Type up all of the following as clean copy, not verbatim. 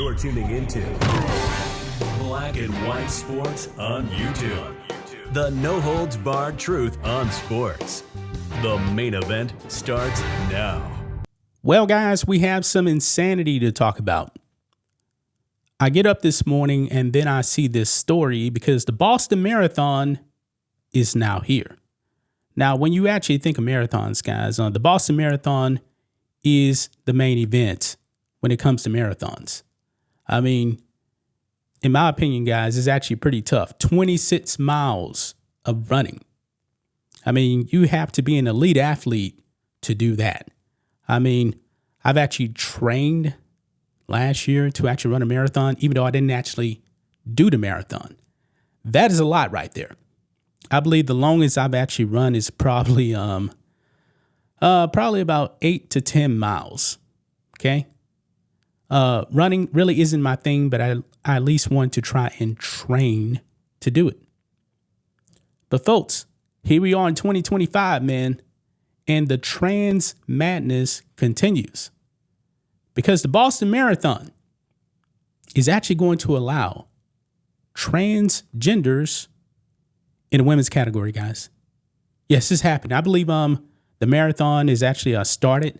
You're tuning into Black and White Sports on YouTube. The no-holds-barred truth on sports. The main event starts now. Well, guys, we have some insanity to talk about. I get up this morning and then I see this story because the Boston Marathon is now here. Now, when you actually think of marathons, guys, the Boston Marathon is the main event when it comes to marathons. I mean, in my opinion, guys, it's actually pretty tough. 26 miles of running. I mean, you have to be an elite athlete to do that. I mean, I've actually trained last year to actually run a marathon, even though I didn't actually do the marathon. That is a lot right there. I believe the longest I've actually run is probably about 8 to 10 miles. Okay. Running really isn't my thing, but I at least want to try and train to do it. But folks, here we are in 2025, man, and the trans madness continues because the Boston Marathon is actually going to allow transgenders in the women's category, guys. Yes, this happened. I believe the marathon is actually started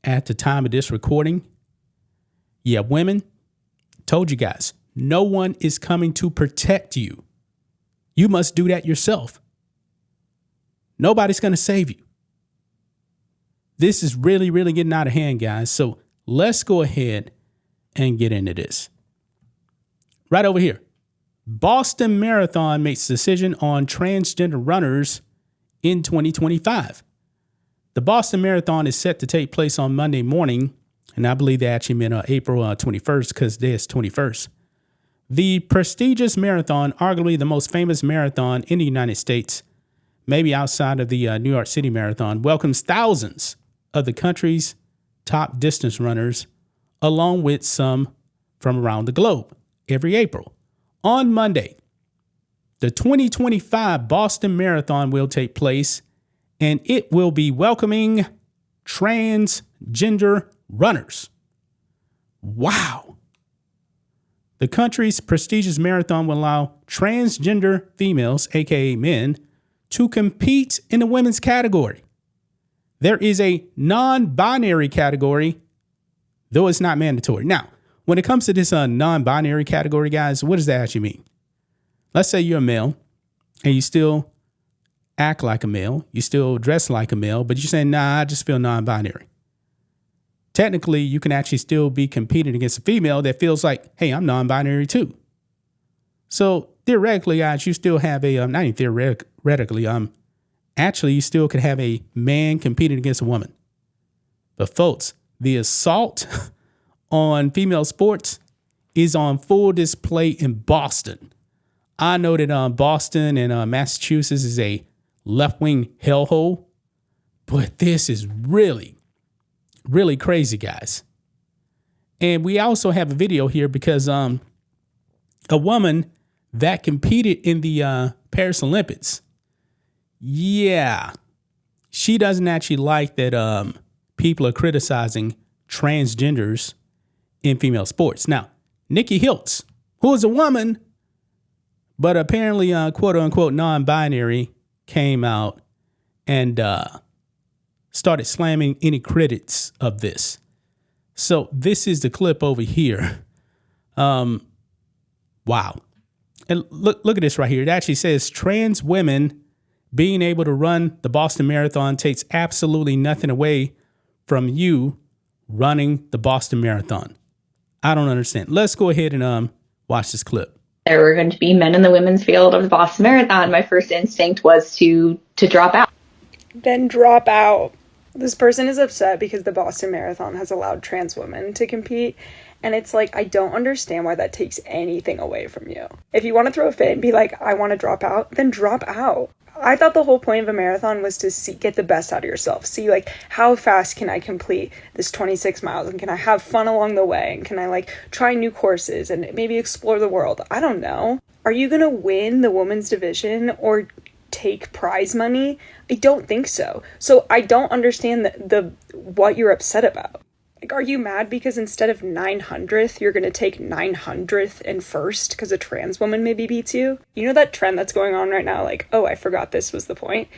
at the time of this recording. Yeah, women, told you guys, no one is coming to protect you. You must do that yourself. Nobody's going to save you. This is really, really getting out of hand, guys. So let's go ahead and get into this. Right over here. Boston Marathon makes a decision on transgender runners in 2025. The Boston Marathon is set to take place on Monday morning, and I believe they actually meant April 21st because today is 21st. The prestigious marathon, arguably the most famous marathon in the United States, maybe outside of the New York City Marathon, welcomes thousands of the country's top distance runners, along with some from around the globe, every April. On Monday, the 2025 Boston Marathon will take place, and it will be welcoming transgender runners. Wow. The country's prestigious marathon will allow transgender females, aka men, to compete in the women's category. There is a non-binary category, though it's not mandatory. Now, when it comes to this non-binary category, guys, what does that actually mean? Let's say you're a male and you still act like a male, you still dress like a male, but you're saying, nah, I just feel non-binary. Technically, you can actually still be competing against a female that feels like, hey, I'm non-binary too. So theoretically, guys, you still have not even theoretically, actually, you still could have a man competing against a woman. But folks, the assault on female sports is on full display in Boston. I know that Boston and Massachusetts is a left-wing hellhole, but this is really, really crazy, guys. And we also have a video here because a woman that competed in the Paris Olympics, yeah, she doesn't actually like that people are criticizing transgenders in female sports. Now, Nikki Hiltz, who is a woman, but apparently quote unquote non-binary, came out and started slamming any critics of this. So this is the clip over here. Wow. And look at this right here. It actually says trans women being able to run the Boston Marathon takes absolutely nothing away from you running the Boston Marathon. I don't understand. Let's go ahead and watch this clip. There were going to be men in the women's field of the Boston Marathon. My first instinct was to drop out. Then drop out. This person is upset because the Boston Marathon has allowed trans women to compete. And it's like, I don't understand why that takes anything away from you. If you want to throw a fit and be like, I want to drop out, then drop out. I thought the whole point of a marathon was to get the best out of yourself. See, like, how fast can I complete this 26 miles? And can I have fun along the way? And can I, like, try new courses and maybe explore the world? I don't know. Are you going to win the women's division or take prize money? I don't think so. So I don't understand the what you're upset about. Like, are you mad because instead of 900th, you're going to take 900th and first because a trans woman maybe beats you? You know that trend that's going on right now? Like, oh, I forgot this was the point.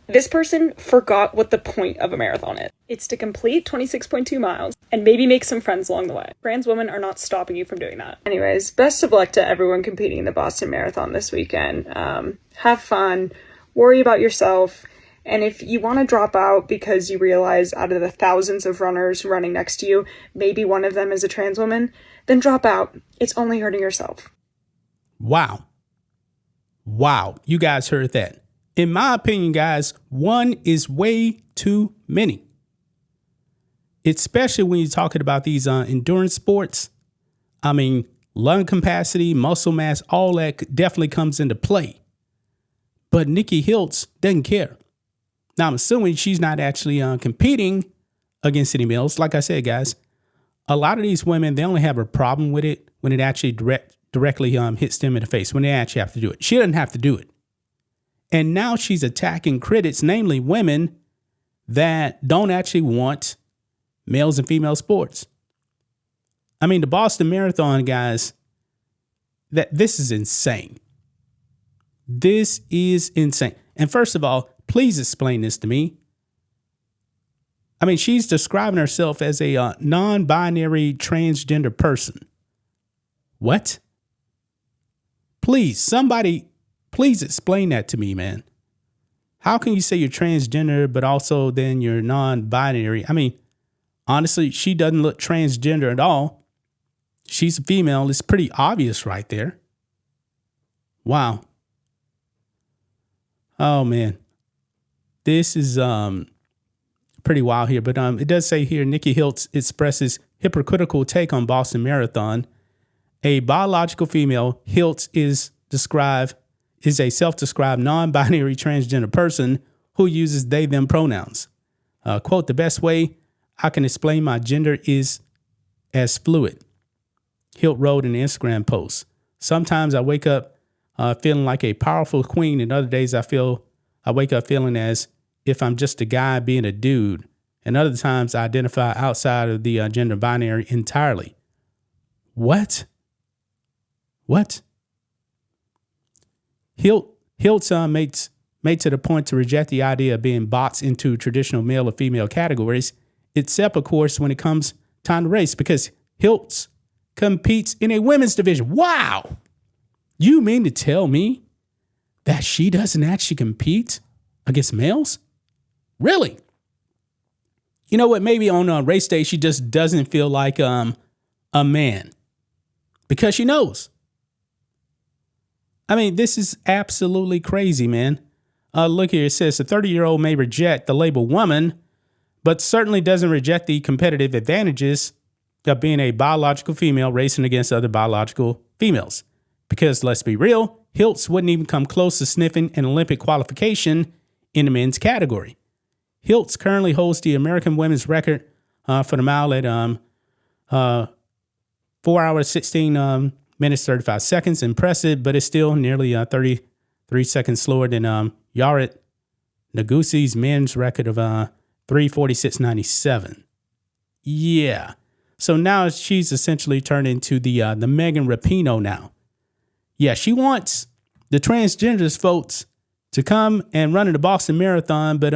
This person forgot what the point of a marathon is. It's to complete 26.2 miles and maybe make some friends along the way. Trans women are not stopping you from doing that. Anyways, best of luck to everyone competing in the Boston Marathon this weekend. Have fun. Worry about yourself. And if you want to drop out because you realize out of the thousands of runners running next to you, maybe one of them is a trans woman, then drop out. It's only hurting yourself. Wow. You guys heard that. In my opinion, guys, one is way too many. Especially when you're talking about these endurance sports. I mean, lung capacity, muscle mass, all that definitely comes into play. But Nikki Hiltz doesn't care. Now, I'm assuming she's not actually competing against any males. Like I said, guys, a lot of these women, they only have a problem with it when it actually directly hits them in the face, when they actually have to do it. She doesn't have to do it. And now she's attacking critics, namely women that don't actually want males and female sports. I mean, the Boston Marathon, guys, this is insane. This is insane. And first of all, please explain this to me. I mean, she's describing herself as a non-binary transgender person. What? Please, somebody, please explain that to me, man. How can you say you're transgender, but also then you're non-binary? I mean, honestly, she doesn't look transgender at all. She's a female. It's pretty obvious right there. Wow. Oh, man. This is pretty wild here. But it does say here, Nikki Hiltz expresses hypocritical take on Boston Marathon. A biological female, Hiltz is a self-described non-binary transgender person who uses they, them pronouns. Quote, the best way I can explain my gender is as fluid. Hilt wrote in an Instagram post. Sometimes I wake up feeling like a powerful queen, and other days I wake up feeling as if I'm just a guy being a dude. And other times I identify outside of the gender binary entirely. What? Hiltz made to the point to reject the idea of being boxed into traditional male or female categories, except, of course, when it comes time to race, because Hiltz competes in a women's division. Wow! You mean to tell me that she doesn't actually compete against males? Really? You know what? Maybe on a race day, she just doesn't feel like a man because she knows. I mean, this is absolutely crazy, man. Look here. It says a 30-year-old may reject the label woman, but certainly doesn't reject the competitive advantages of being a biological female racing against other biological females. Because let's be real, Hiltz wouldn't even come close to sniffing an Olympic qualification in the men's category. Hiltz currently holds the American women's record for the mile at 4 hours, 16 minutes, 35 seconds. Impressive, but it's still nearly 33 seconds slower than Yaret Nagusi's men's record of 3:46.97. Yeah. So now she's essentially turned into the Megan Rapinoe now. Yeah, she wants the transgenders folks to come and run in the Boston Marathon, but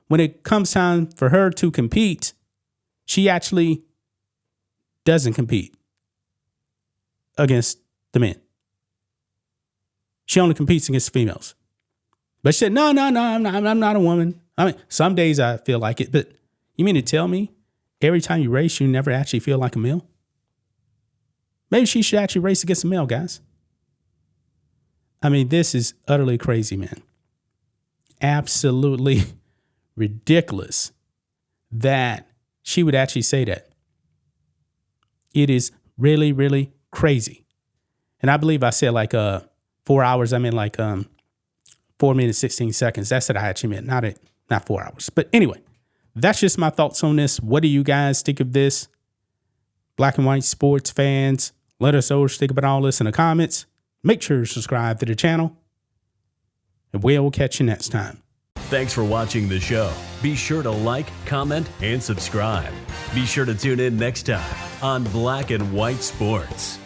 when it comes time for her to compete, she actually doesn't compete against the men. She only competes against females. But she said, no, I'm not a woman. I mean, some days I feel like it, but you mean to tell me every time you race, you never actually feel like a male? Maybe she should actually race against a male, guys. I mean, this is utterly crazy, man. Absolutely ridiculous that she would actually say that. It is really, really crazy. And I believe I said like 4 hours. I mean like 4 minutes, 16 seconds. That's what I actually meant. Not 4 hours. But anyway, that's just my thoughts on this. What do you guys think of this? Black and white sports fans, let us know what you think about all this in the comments. Make sure to subscribe to the channel. And we'll catch you next time. Thanks for watching the show. Be sure to like, comment, and subscribe. Be sure to tune in next time on Black and White Sports.